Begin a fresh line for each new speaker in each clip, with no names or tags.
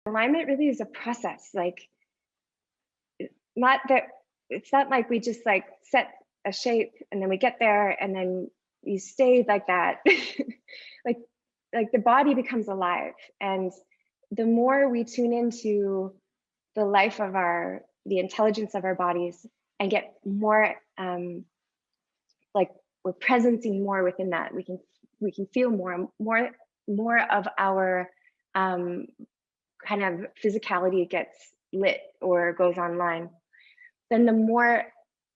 Alignment really is a process. Like, not that it's not like we just like set a shape and then we get there and then you stay like that. like like the body becomes alive, and the more we tune into the life of the intelligence of our bodies and get more like we're presencing more within that, we can feel more of our kind of physicality gets lit or goes online, then the more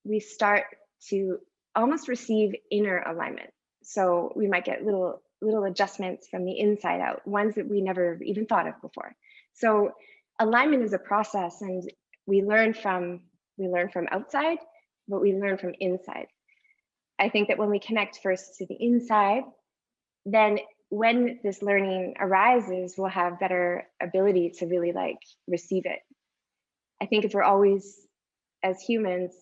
we start to almost receive inner alignment. So we might get little adjustments from the inside out, ones that we never even thought of before. So alignment is a process, and we learn from outside, but we learn from inside. I think that when we connect first to the inside, then when this learning arises, we'll have better ability to really like receive it. I think if we're always, as humans,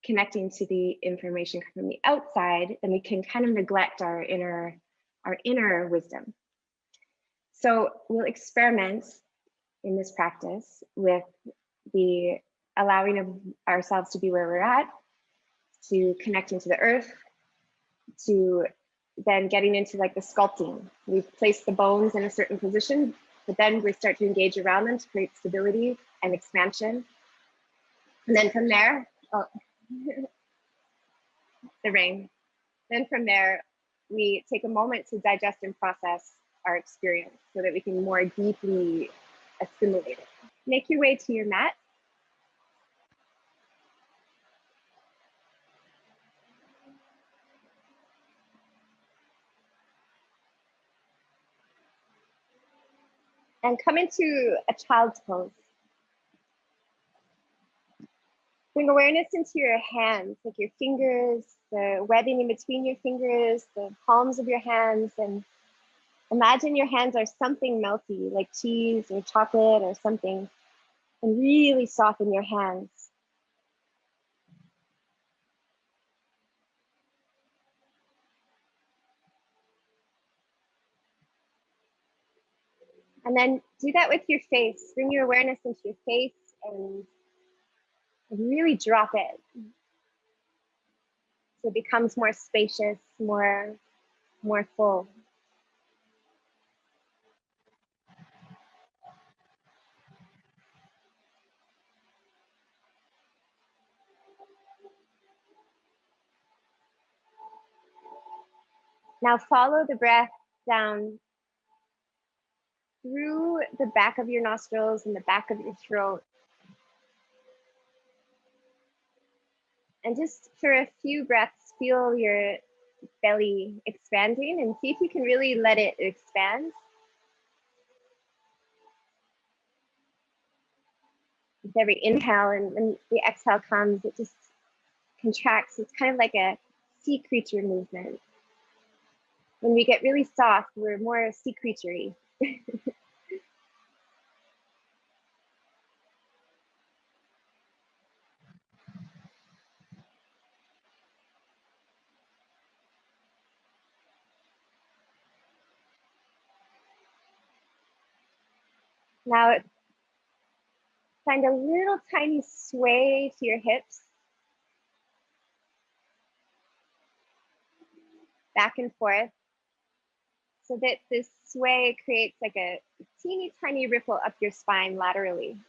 connecting to the information from the outside, then we can kind of neglect our inner wisdom. So we'll experiment in this practice with the allowing of ourselves to be where we're at, to connecting to the earth, to then getting into like the sculpting. We've placed the bones in a certain position, but then we start to engage around them to create stability and expansion. And then from there, the rain. Then from there, we take a moment to digest and process our experience so that we can more deeply assimilate it. Make your way to your mat. And come into a child's pose. Bring awareness into your hands, like your fingers, the webbing in between your fingers, the palms of your hands, and imagine your hands are something melty, like cheese or chocolate or something, and really soften your hands. And then do that with your face. Bring your awareness into your face and really drop it. So it becomes more spacious, more full. Now follow the breath down through the back of your nostrils and the back of your throat. And just for a few breaths, feel your belly expanding and see if you can really let it expand. With every inhale, and when the exhale comes, it just contracts. It's kind of like a sea creature movement. When we get really soft, we're more sea creature-y. Now find a little tiny sway to your hips, back and forth, so that this sway creates like a teeny tiny ripple up your spine laterally.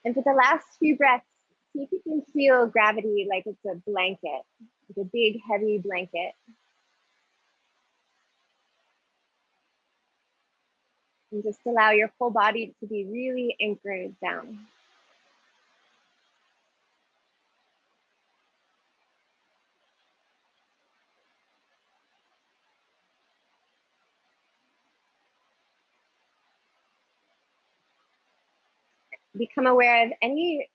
And for the last few breaths, see if you can feel gravity like it's a blanket, like a big, heavy blanket. And just allow your whole body to be really anchored down. Become aware of any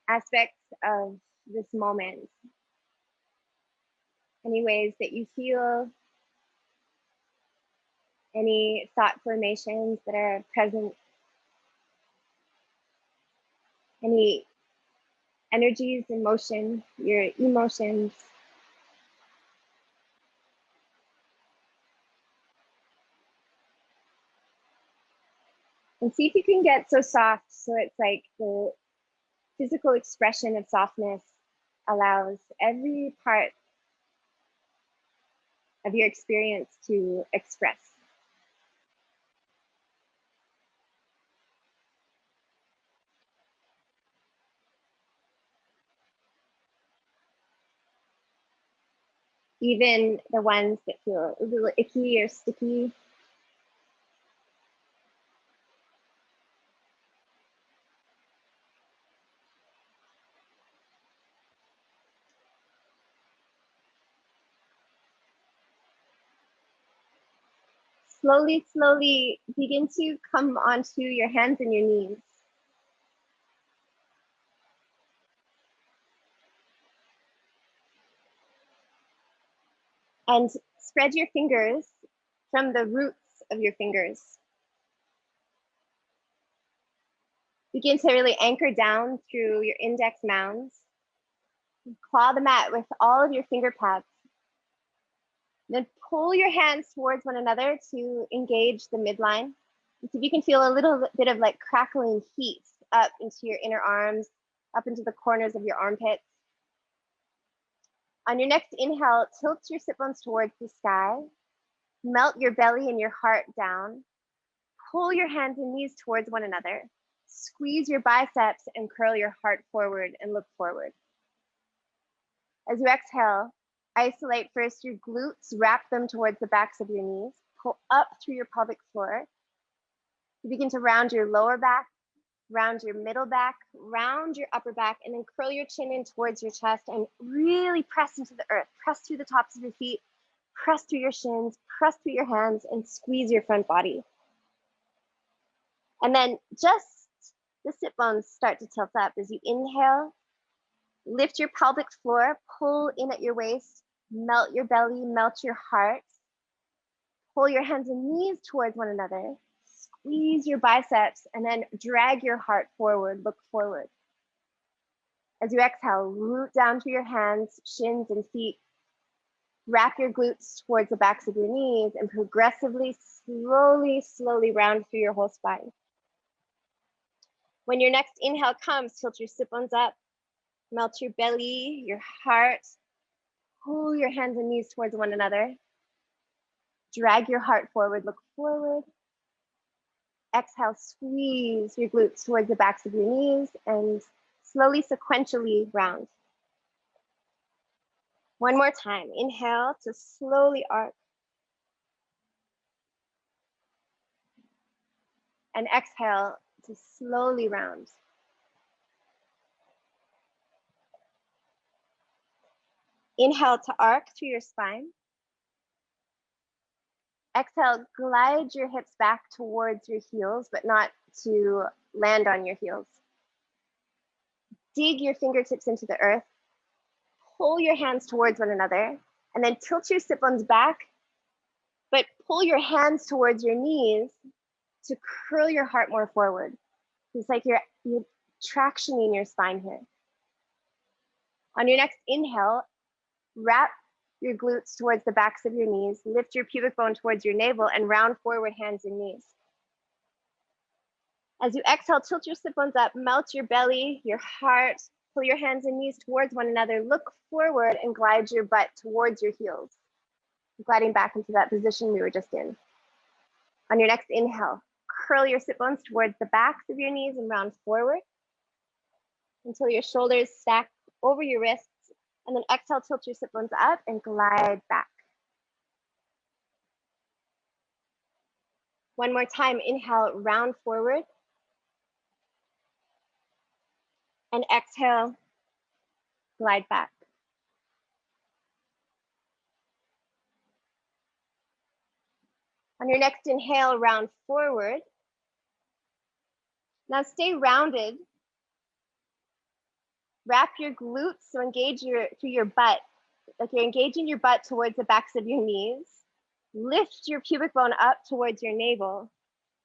aspects of this moment. Any ways that you feel, any thought formations that are present, any energies in motion, your emotions. And see if you can get so soft so it's like the physical expression of softness allows every part of your experience to express. Even the ones that feel a little icky or sticky. Slowly, slowly begin to come onto your hands and your knees. And spread your fingers from the roots of your fingers. Begin to really anchor down through your index mounds. Claw the mat with all of your finger pads. Then pull your hands towards one another to engage the midline. And see if you can feel a little bit of like crackling heat up into your inner arms, up into the corners of your armpits. On your next inhale, tilt your sit bones towards the sky. Melt your belly and your heart down. Pull your hands and knees towards one another. Squeeze your biceps and curl your heart forward and look forward. As you exhale, isolate first your glutes, wrap them towards the backs of your knees. Pull up through your pelvic floor. You begin to round your lower back, round your middle back, round your upper back, and then curl your chin in towards your chest and really press into the earth. Press through the tops of your feet, press through your shins, press through your hands, and squeeze your front body. And then just the sit bones start to tilt up as you inhale. Lift your pelvic floor, pull in at your waist, melt your belly, melt your heart. Pull your hands and knees towards one another. Squeeze your biceps and then drag your heart forward, look forward. As you exhale, root down through your hands, shins, and feet. Wrap your glutes towards the backs of your knees and progressively, slowly round through your whole spine. When your next inhale comes, tilt your sit bones up, melt your belly, your heart. Pull your hands and knees towards one another. Drag your heart forward, look forward. Exhale, squeeze your glutes towards the backs of your knees and slowly, sequentially round. One more time. Inhale to slowly arc. And exhale to slowly round. Inhale to arc through your spine. Exhale, glide your hips back towards your heels, but not to land on your heels. Dig your fingertips into the earth. Pull your hands towards one another, and then tilt your sit bones back, but pull your hands towards your knees to curl your heart more forward. It's like you're tractioning your spine here. On your next inhale, wrap your glutes towards the backs of your knees, lift your pubic bone towards your navel, and round forward hands and knees. As you exhale, tilt your sit bones up, melt your belly, your heart, pull your hands and knees towards one another, look forward, and glide your butt towards your heels, gliding back into that position we were just in. On your next inhale, curl your sit bones towards the backs of your knees and round forward until your shoulders stack over your wrists. And then exhale, tilt your sit bones up and glide back. One more time, inhale, round forward. And exhale, glide back. On your next inhale, round forward. Now stay rounded
Wrap your glutes, so engage through your butt, like you're engaging your butt towards the backs of your knees. Lift your pubic bone up towards your navel.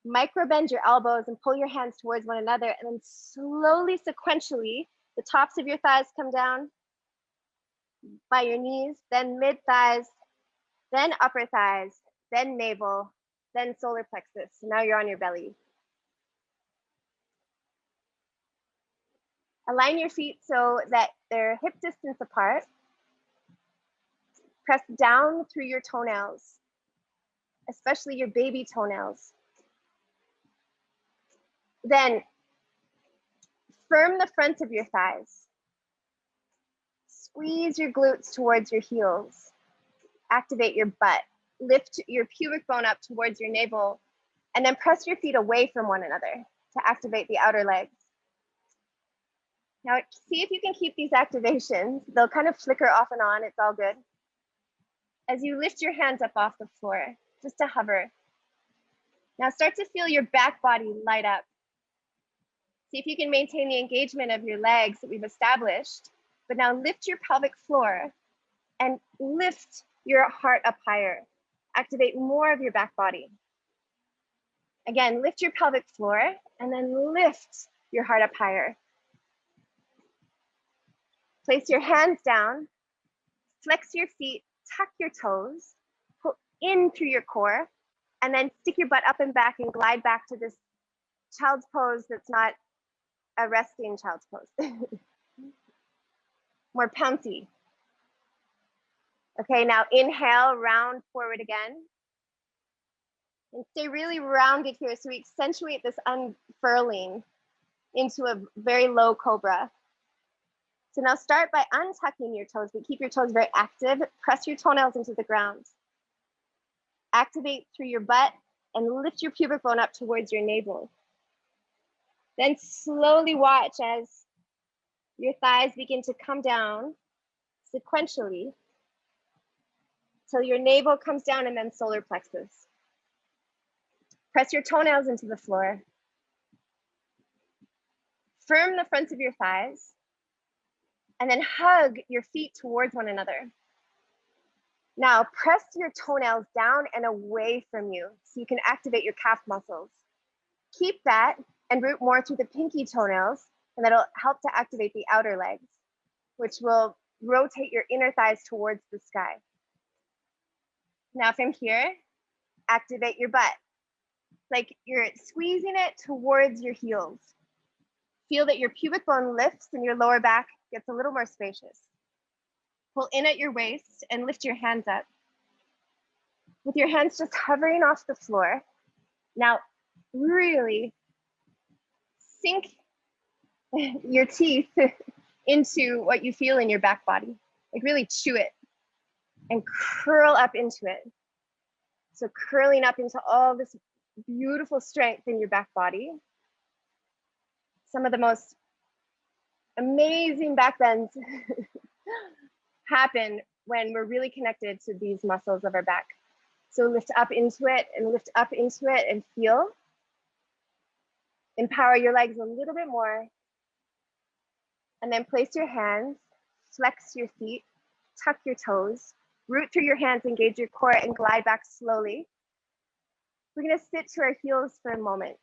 Micro bend your elbows and pull your hands towards one another, and then slowly, sequentially, the tops of your thighs come down by your knees, then mid thighs, then upper thighs, then navel, then solar plexus. So now you're on your belly. Align your feet so that they're hip distance apart. Press down through your toenails, especially your baby toenails. Then firm the front of your thighs. Squeeze your glutes towards your heels. Activate your butt. Lift your pubic bone up towards your navel, and then press your feet away from one another to activate the outer legs. Now, see if you can keep these activations. They'll kind of flicker off and on. It's all good. As you lift your hands up off the floor, just to hover. Now start to feel your back body light up. See if you can maintain the engagement of your legs that we've established, but now lift your pelvic floor and lift your heart up higher. Activate more of your back body. Again, lift your pelvic floor and then lift your heart up higher. Place your hands down, flex your feet, tuck your toes, pull in through your core, and then stick your butt up and back and glide back to this child's pose that's not a resting child's pose. More pouncy. Okay, now inhale, round forward again. And stay really rounded here so we accentuate this unfurling into a very low cobra. So now start by untucking your toes, but keep your toes very active. Press your toenails into the ground. Activate through your butt and lift your pubic bone up towards your navel. Then slowly watch as your thighs begin to come down sequentially till your navel comes down and then solar plexus. Press your toenails into the floor. Firm the fronts of your thighs and then hug your feet towards one another. Now press your toenails down and away from you so you can activate your calf muscles. Keep that and root more through the pinky toenails, and that'll help to activate the outer legs, which will rotate your inner thighs towards the sky. Now from here, activate your butt. Like you're squeezing it towards your heels. Feel that your pubic bone lifts and your lower back gets a little more spacious. Pull in at your waist and lift your hands up. With your hands just hovering off the floor. Now, really sink your teeth into what you feel in your back body. Like really chew it and curl up into it. So curling up into all this beautiful strength in your back body. Some of the most amazing back bends happen when we're really connected to these muscles of our back. So lift up into it and lift up into it and feel. Empower your legs a little bit more. And then place your hands, flex your feet, tuck your toes, root through your hands, engage your core, and glide back slowly. We're going to sit to our heels for a moment.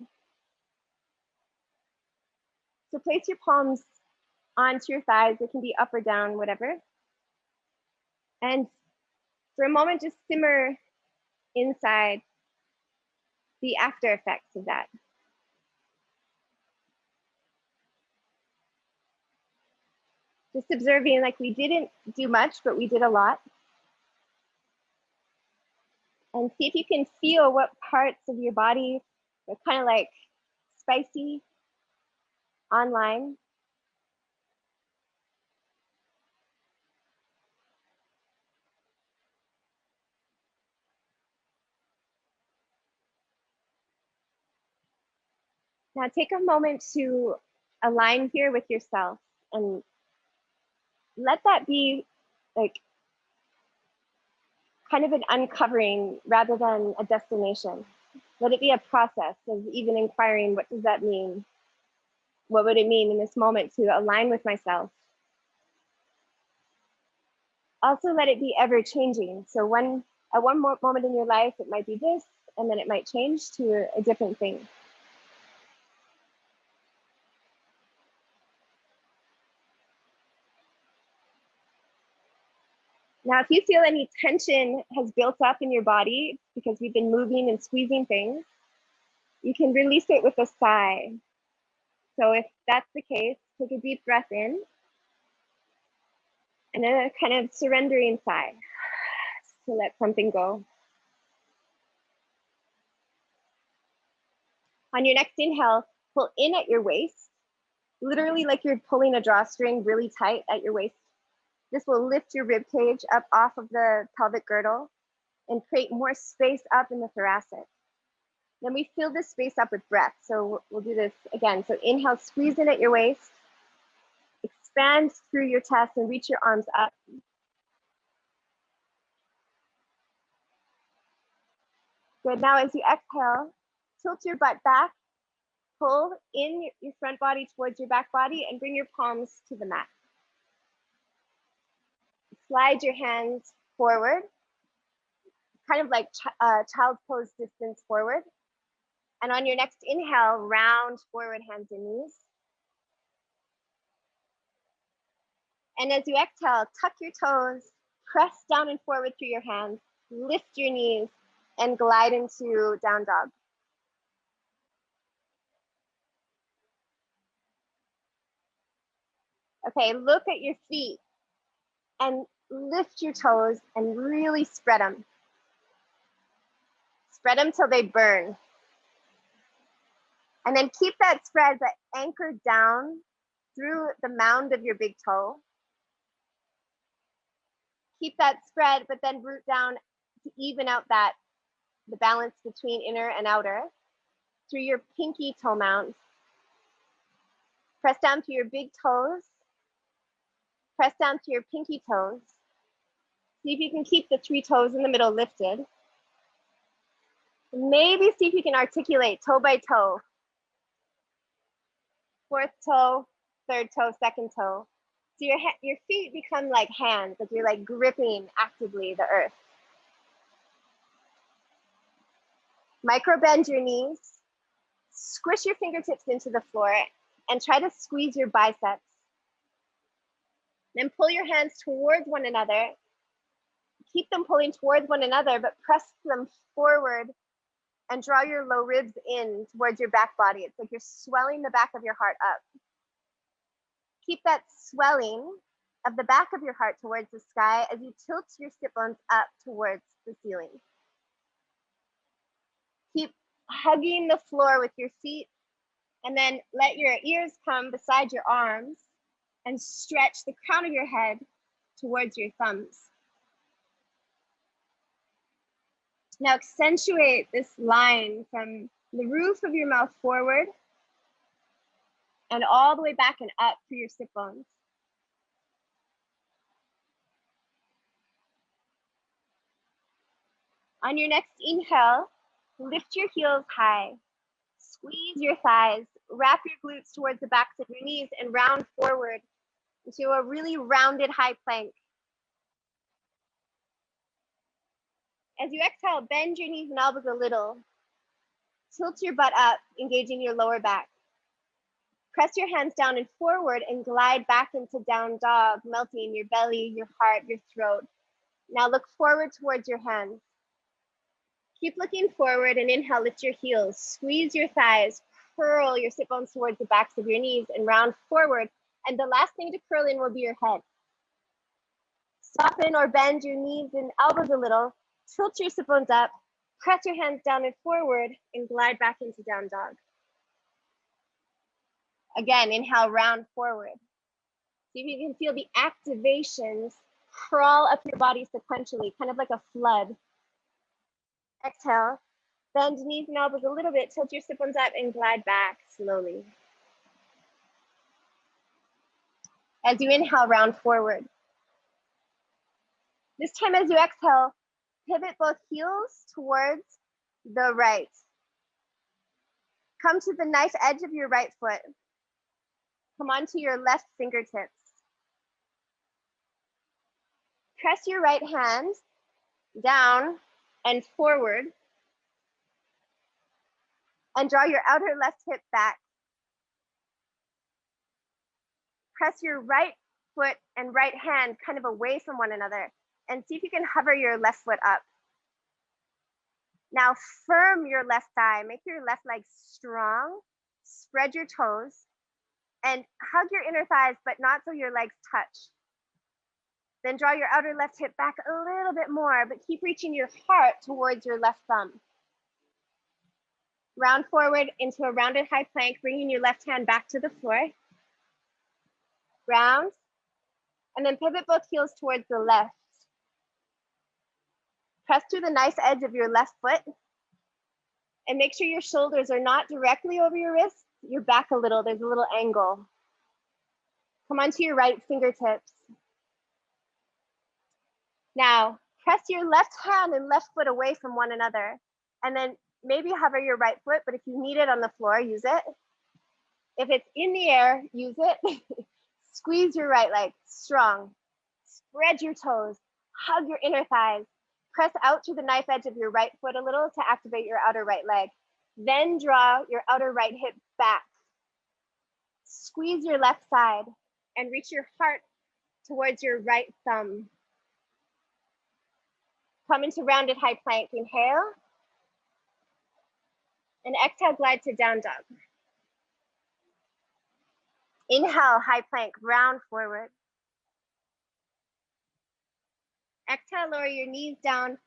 So place your palms onto your thighs. It can be up or down, whatever. And for a moment, just simmer inside the after effects of that. Just observing like we didn't do much, but we did a lot. And see if you can feel what parts of your body are kind of like spicy online. Now take a moment to align here with yourself and let that be like kind of an uncovering rather than a destination. Let it be a process of even inquiring, what does that mean? What would it mean in this moment to align with myself Also let it be ever changing. So at one moment in your life, it might be this, and then it might change to a different thing. Now, if you feel any tension has built up in your body because we've been moving and squeezing things, you can release it with a sigh. So if that's the case, take a deep breath in and a kind of surrendering sigh to let something go. On your next inhale, pull in at your waist, literally like you're pulling a drawstring really tight at your waist. This will lift your rib cage up off of the pelvic girdle and create more space up in the thoracic. Then we fill this space up with breath. So we'll do this again. So inhale, squeeze in at your waist, expand through your chest and reach your arms up. Good, now as you exhale, tilt your butt back, pull in your front body towards your back body and bring your palms to the mat. Slide your hands forward, kind of like child's pose distance forward. And on your next inhale, round forward, hands and knees. And as you exhale, tuck your toes, press down and forward through your hands, lift your knees, and glide into down dog. Okay, look at your feet and lift your toes and really spread them. Spread them till they burn. And then keep that spread but anchored down through the mound of your big toe. Keep that spread, but then root down to even out the balance between inner and outer through your pinky toe mound. Press down to your big toes. Press down to your pinky toes. See if you can keep the 3 toes in the middle lifted. Maybe see if you can articulate toe by toe. 4th toe, 3rd toe, 2nd toe. So your feet become like hands, like you're like gripping actively the earth. Micro bend your knees, squish your fingertips into the floor and try to squeeze your biceps. Then pull your hands towards one another. Keep them pulling towards one another, but press them forward and draw your low ribs in towards your back body. It's like you're swelling the back of your heart up. Keep that swelling of the back of your heart towards the sky as you tilt your sit bones up towards the ceiling. Keep hugging the floor with your feet and then let your ears come beside your arms and stretch the crown of your head towards your thumbs. Now accentuate this line from the roof of your mouth forward and all the way back and up through your sit bones. On your next inhale, lift your heels high, squeeze your thighs, wrap your glutes towards the backs of your knees and round forward into a really rounded high plank. As you exhale, bend your knees and elbows a little. Tilt your butt up, engaging your lower back. Press your hands down and forward and glide back into down dog, melting your belly, your heart, your throat. Now look forward towards your hands. Keep looking forward and inhale, lift your heels, squeeze your thighs, curl your sit bones towards the backs of your knees and round forward. And the last thing to curl in will be your head. Soften or bend your knees and elbows a little, tilt your sit bones up, press your hands down and forward and glide back into down dog. Again, inhale, round forward. See if you can feel the activations crawl up your body sequentially, kind of like a flood. Exhale, bend knees and elbows a little bit, tilt your sit bones up and glide back slowly. As you inhale, round forward. This time as you exhale, pivot both heels towards the right. Come to the knife edge of your right foot. Come onto your left fingertips. press your right hand down and forward and draw your outer left hip back. Press your right foot and right hand kind of away from one another and see if you can hover your left foot up. Now firm your left thigh, make your left leg strong, spread your toes and hug your inner thighs, but not so your legs touch. Then draw your outer left hip back a little bit more, but keep reaching your heart towards your left thumb. Round forward into a rounded high plank, bringing your left hand back to the floor. Round, and then pivot both heels towards the left. Press through the nice edge of your left foot and make sure your shoulders are not directly over your wrists. You're back a little, there's a little angle. Come onto your right fingertips. Now, press your left hand and left foot away from one another, and then maybe hover your right foot, but if you need it on the floor, use it. If it's in the air, use it. Squeeze your right leg, strong. Spread your toes, hug your inner thighs. Press out to the knife edge of your right foot a little to activate your outer right leg. Then draw your outer right hip back. Squeeze your left side and reach your heart towards your right thumb. Come into rounded high plank, inhale. And exhale, glide to down dog. Inhale, high plank, round forward. Exhale, lower your knees down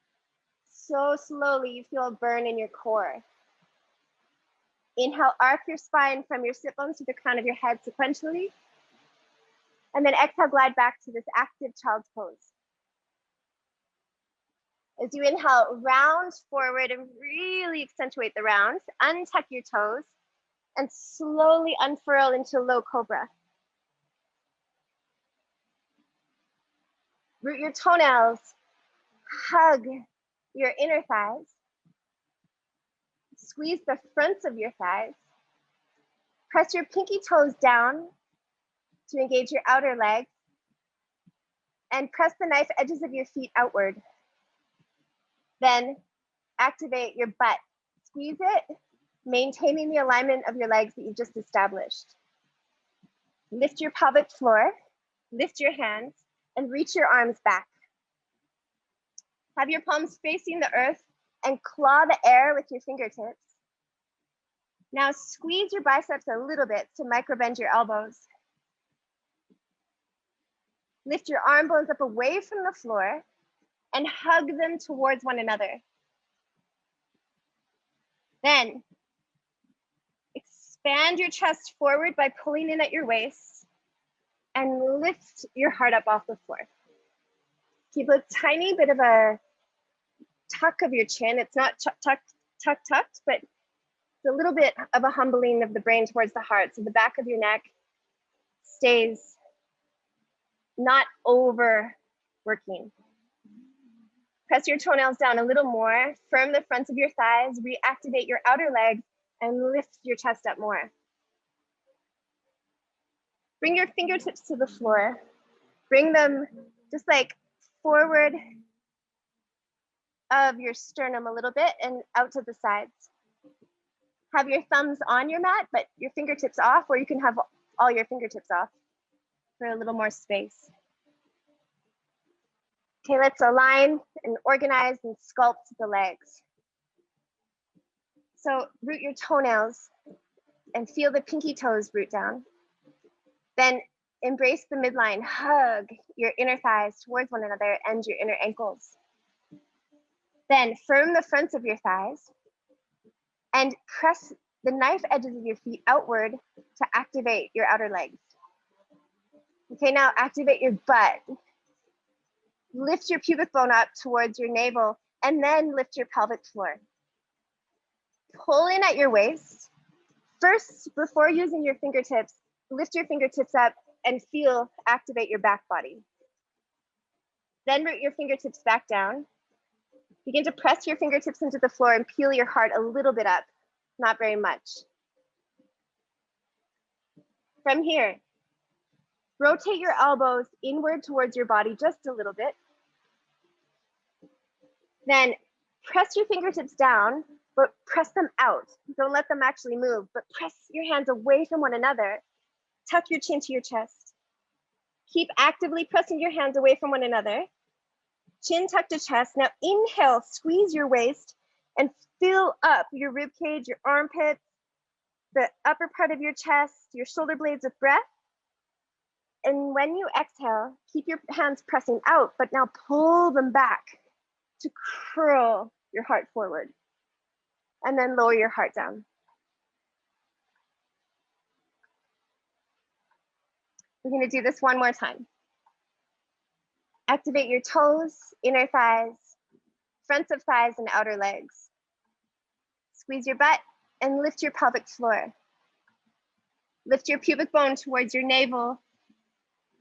so slowly you feel a burn in your core. Inhale, arc your spine from your sit bones to the crown of your head sequentially. And then exhale, glide back to this active child's pose. As you inhale, round forward and really accentuate the rounds. Untuck your toes and slowly unfurl into low cobra. Root your toenails, hug your inner thighs. Squeeze the fronts of your thighs. Press your pinky toes down to engage your outer leg. And press the knife edges of your feet outward. Then activate your butt. Squeeze it, maintaining the alignment of your legs that you just established. Lift your pelvic floor, lift your hands, and reach your arms back. Have your palms facing the earth and claw the air with your fingertips. Now squeeze your biceps a little bit to microbend your elbows. Lift your arm bones up away from the floor and hug them towards one another. Then expand your chest forward by pulling in at your waist and lift your heart up off the floor. Keep a tiny bit of a tuck of your chin. It's not tucked, but it's a little bit of a humbling of the brain towards the heart. So the back of your neck stays not overworking. Press your toenails down a little more, firm the fronts of your thighs, reactivate your outer legs, and lift your chest up more. Bring your fingertips to the floor. Bring them just like forward of your sternum a little bit and out to the sides. Have your thumbs on your mat, but your fingertips off, or you can have all your fingertips off for a little more space. Okay, let's align and organize and sculpt the legs. So root your toenails and feel the pinky toes root down. Then embrace the midline, hug your inner thighs towards one another and your inner ankles. Then firm the fronts of your thighs and press the knife edges of your feet outward to activate your outer legs. Okay, now activate your butt. Lift your pubic bone up towards your navel and then lift your pelvic floor. Pull in at your waist. First, before using your fingertips, lift your fingertips up and activate your back body. Then root your fingertips back down. Begin to press your fingertips into the floor and peel your heart a little bit up, not very much. From here, rotate your elbows inward towards your body just a little bit Then press your fingertips down, but press them out. Don't let them actually move, but press your hands away from one another. Tuck your chin to your chest. Keep actively pressing your hands away from one another. Chin tucked to chest. Now inhale, squeeze your waist and fill up your rib cage, your armpits, the upper part of your chest, your shoulder blades with breath. And when you exhale, keep your hands pressing out, but now pull them back to curl your heart forward. And then lower your heart down. We're going to do this one more time. Activate your toes, inner thighs, fronts of thighs, and outer legs. Squeeze your butt and lift your pelvic floor. Lift your pubic bone towards your navel,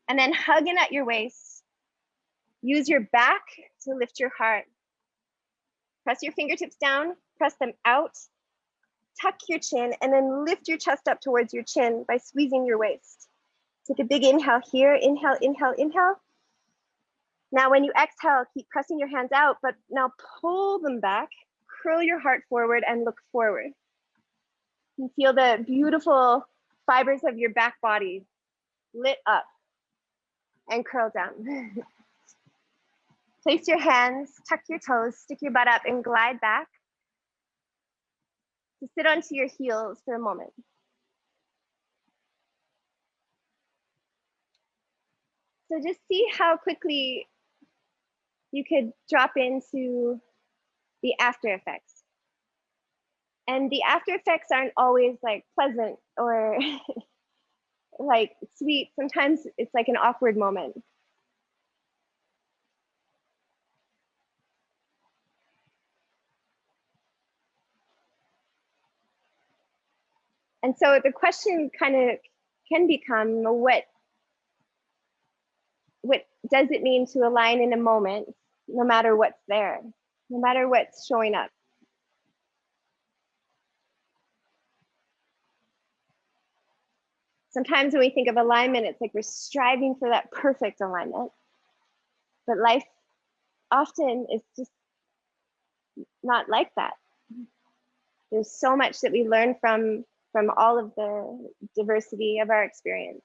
and then hug in at your waist. Use your back to lift your heart. Press your fingertips down, press them out, tuck your chin, and then lift your chest up towards your chin by squeezing your waist. Take a big inhale here, inhale, inhale, inhale. Now when you exhale, keep pressing your hands out, but now pull them back, curl your heart forward and look forward. You feel the beautiful fibers of your back body lit up and curl down. Place your hands, tuck your toes, stick your butt up and glide back to sit onto your heels for a moment. So just see how quickly you could drop into the after effects. And the after effects aren't always like pleasant or like sweet. Sometimes it's like an awkward moment. And so the question kind of can become, what does it mean to align in a moment, no matter what's there, no matter what's showing up? Sometimes when we think of alignment, it's like we're striving for that perfect alignment. But life often is just not like that. There's so much that we learn from all of the diversity of our experience.